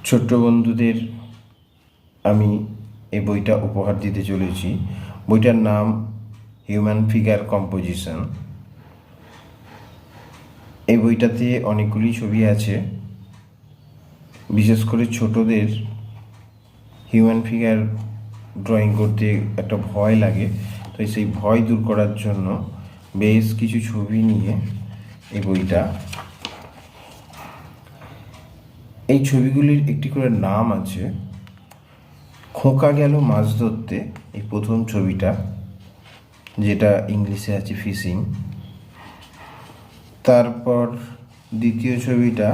ছোট্ট বন্ধুদের আমি এই বইটা উপহার দিতে চলেছি। বইটার নাম হিউম্যান ফিগার কম্পোজিশন। এই বইটাতে অনেকগুলি ছবি আছে। বিশেষ করে ছোটদের হিউম্যান ফিগার ড্রয়িং করতে একটা ভয় লাগে, তাই সেই ভয় দূর করার জন্য বেশ কিছু ছবি নিয়ে এই বইটা। এই ছবিগুলির একটি করে নাম আছে। খোকা গেল মাছ ধরতে, এই প্রথম ছবিটা, যেটা ইংলিশে আছে ফিশিং। তারপর দ্বিতীয় ছবিটা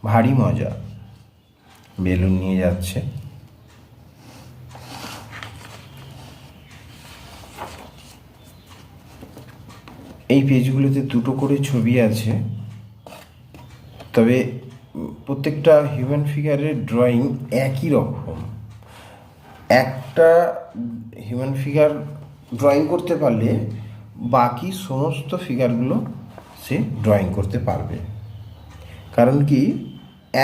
ভারী মজা, বেলুন নিয়ে যাচ্ছে। এই পেজগুলোতে দুটো করে ছবি আছে, তবে প্রত্যেকটা হিউম্যান ফিগারের ড্রয়িং একই রকম। একটা হিউম্যান ফিগার ড্রয়িং করতে পারলে বাকি সমস্ত ফিগারগুলো সে ড্রয়িং করতে পারবে। কারণ কি,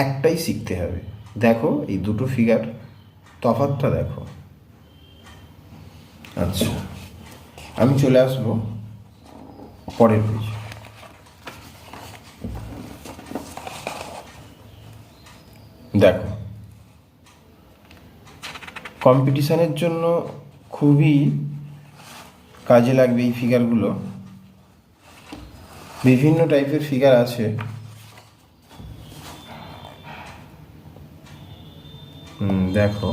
একটাই শিখতে হবে। দেখো এই দুটো ফিগার, তফাৎটা দেখো। আচ্ছা, আমি চলে আসবো পরের পেজ। দেখো, কম্পিটিশানের জন্য খুবই কাজে লাগবে এই ফিগারগুলো। বিভিন্ন টাইপের ফিগার আছে। দেখো,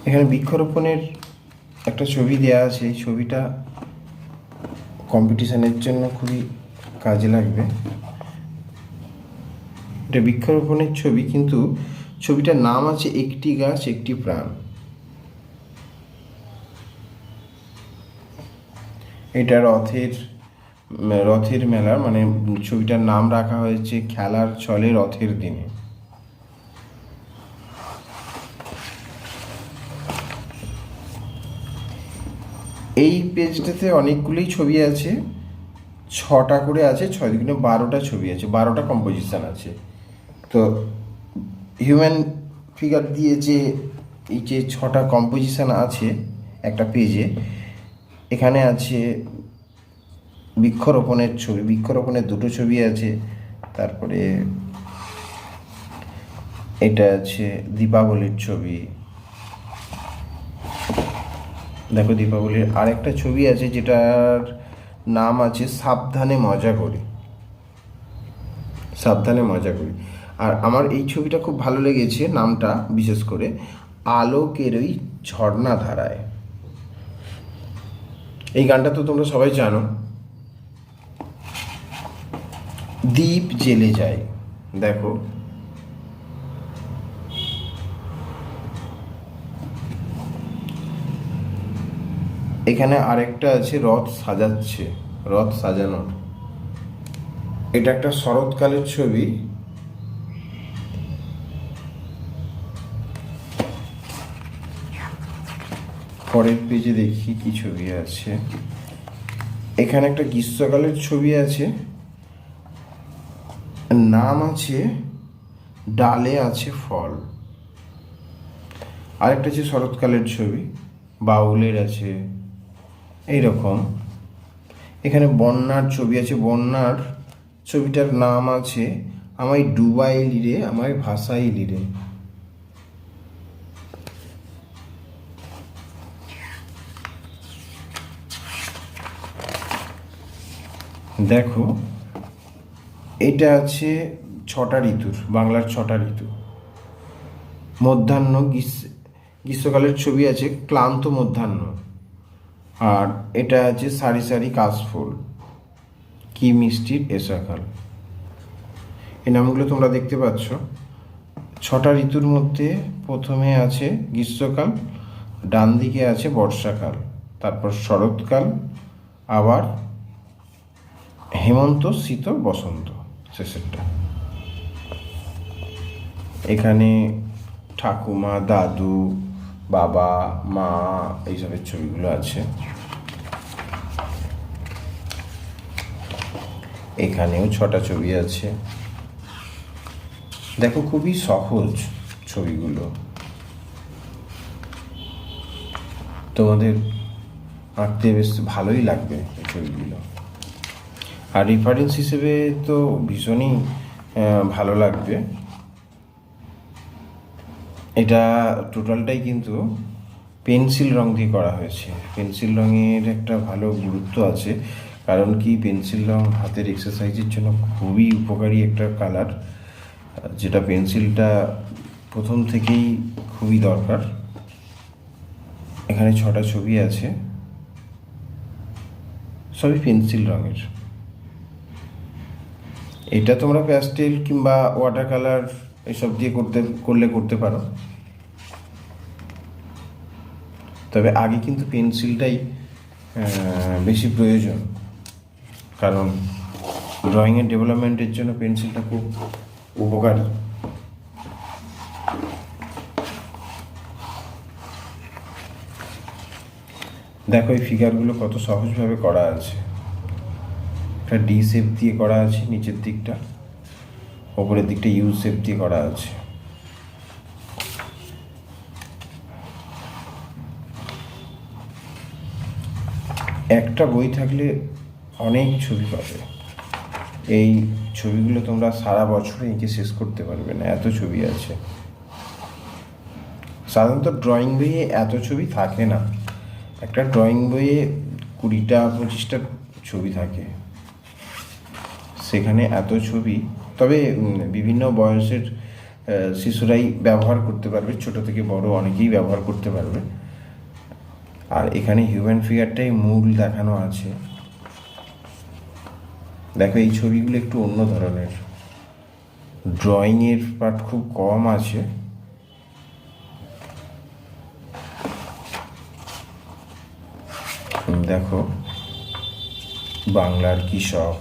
এখানে বৃক্ষরোপণের একটা ছবি দেওয়া আছে। এই ছবিটা কম্পিটিশানের জন্য খুবই কাজে লাগবে। এটা বৃক্ষরোপণের ছবি, কিন্তু ছবিটার নাম আছে একটি গাছ একটি প্রাণ। এটা রথের মেলা, মানে ছবিটার নাম রাখা হয়েছে খেলার ছলে রথের দিনে। এই পেজটাতে অনেকগুলোই ছবি আছে, 6টা করে আছে, 6 দুগুণে 12টা ছবি আছে, 12টা কম্পোজিশন আছে। তো হিউম্যান ফিগার দিয়ে এই যে 6টা কম্পোজিশন আছে একটা পেজে, এখানে আছে বৃক্ষরোপণের ছবি, বৃক্ষরোপণের দুটো ছবি আছে। তারপরে এটা আছে দীপাবলির ছবি। দেখো, দীপাবলির আরেকটা ছবি আছে যেটার নাম আছে সাবধানে মজা করি, সাবধানে মজা করি। আর আমার এই ছবিটা খুব ভালো লেগেছে, নামটা বিশেষ করে আলোকের ওই ঝর্ণা ধারায়। এই গানটা তো তোমরা সবাই জানো। দ্বীপ জেলে যায়। দেখো, এখানে আরেকটা আছে রথ সাজাচ্ছে, রথ সাজানোর। এটা একটা শরৎকালের ছবি। পরের পেজে দেখি কি ছবি আছে। এখানে একটা গ্রীষ্মকালের ছবি আছে, নাম আছে ডালে আছে ফল। আরেকটা আছে শরৎকালের ছবি, বাউলের আছে, এইরকম। এখানে বন্যার ছবি আছে, বন্যার ছবিটার নাম আছে আমায় ডুবাইলি রে, আমায় ভাসাইলি রে। দেখো, এটা আছে 6টা ঋতুর, বাংলার 6টা ঋতু। মধ্যাহ্ন, গ্রীষ্মকালের ছবি আছে ক্লান্ত মধ্যাহ্ন। আর এটা আছে সারি সারি কাশফুল, কি মিষ্টির এসকাল। এই নামগুলো তোমরা দেখতে পাচ্ছ। 6টা ঋতুর মধ্যে প্রথমে আছে গ্রীষ্মকাল, ডান দিকে আছে বর্ষাকাল, তারপর শরৎকাল, আবার হেমন্ত, শীত, বসন্ত শেষেরটা। এখানে ঠাকুমা, দাদু, বাবা, মা, এইসবের ছবিগুলো আছে। এখানেও 6টা ছবি আছে। দেখো খুবই সহজ ছবিগুলো, তোমাদের আঁকতে বেশ ভালোই লাগবে এই ছবিগুলো। আর রেফারেন্স হিসেবে তো ভীষণই ভালো লাগবে। এটা টোটালটাই কিন্তু পেন্সিল রং দিয়ে করা হয়েছে। পেন্সিল রঙের একটা ভালো গুরুত্ব আছে, কারণ কি পেন্সিল রং হাতের এক্সারসাইজের জন্য খুবই উপকারী একটা কালার, যেটা পেন্সিলটা প্রথম থেকেই খুবই দরকার। এখানে 6টা ছবি আছে, সবই পেন্সিল রঙের। এটা তোমরা প্যাস্টেল কিংবা ওয়াটার কালার এসব দিয়ে করতে পারো, তবে আগে কিন্তু পেন্সিলটাই বেশি প্রয়োজন, কারণ ড্রয়িংয়ের ডেভেলপমেন্টের জন্য পেন্সিলটা খুব উপকারী। দেখো এই ফিগারগুলো কত সহজভাবে করা আছে। একটা ডি শেপ দিয়ে করা আছে নিচের দিকটা, ওপরের দিকটা ইউ শেপ দিয়ে করা আছে। একটা বই থাকলে অনেক ছবি পাবে। এই ছবিগুলো তোমরা সারা বছরে এঁকে শেষ করতে পারবে না, এত ছবি আছে। সাধারণত ড্রয়িং বইয়ে এত ছবি থাকে না, একটা ড্রয়িং বইয়ে 20টা 25টা ছবি থাকে, সেখানে এত ছবি। তবে বিভিন্ন বয়সের শিশুরাই ব্যবহার করতে পারবে, ছোট থেকে বড় অনেকেই ব্যবহার করতে পারবে। আর এখানে হিউম্যান ফিগারটাই মূল দেখানো আছে। দেখো এই ছবিগুলো একটু অন্য ধরনের, ড্রয়িংয়ের পার্ট খুব কম আছে। দেখো বাংলার কৃষক,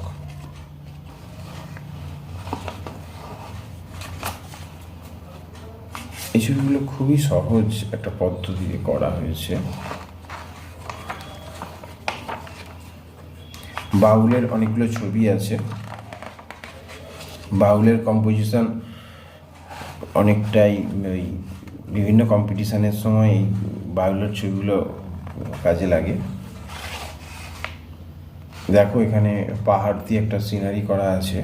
এই ছবিগুলো খুবই সহজ একটা পদ্ধতিতে করা হয়েছে। বাউলের অনেকগুলো ছবি আছে, বাউলের কম্পোজিশন অনেকটাই ওই বিভিন্ন কম্পিটিশানের সময় এই বাউলের ছবিগুলো কাজে লাগে। দেখো এখানে পাহাড় দিয়ে একটা সিনারি করা আছে।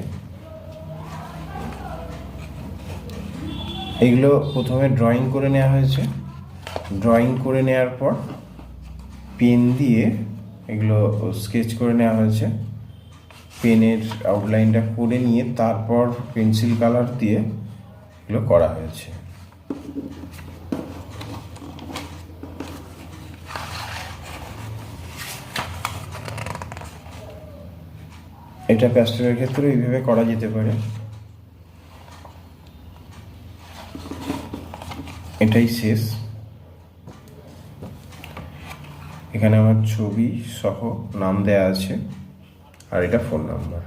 এগুলো প্রথমে ড্রয়িং করে নেওয়া হয়েছে, ড্রয়িং করে নেওয়ার পর পেন দিয়ে এগুলো স্কেচ করে নেওয়া হয়েছে। পেনের আউটলাইনটা করে নিয়ে তারপর পেন্সিল কালার দিয়ে এগুলো করা হয়েছে। এটা প্যাস্টেলের ক্ষেত্রে এইভাবে করা যেতে পারে। এটাই শেষ। এখানে আমার ছবি সহ নাম দেয়া আছে, আর এটা ফোন নাম্বার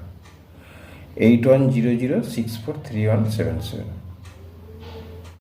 8100643177।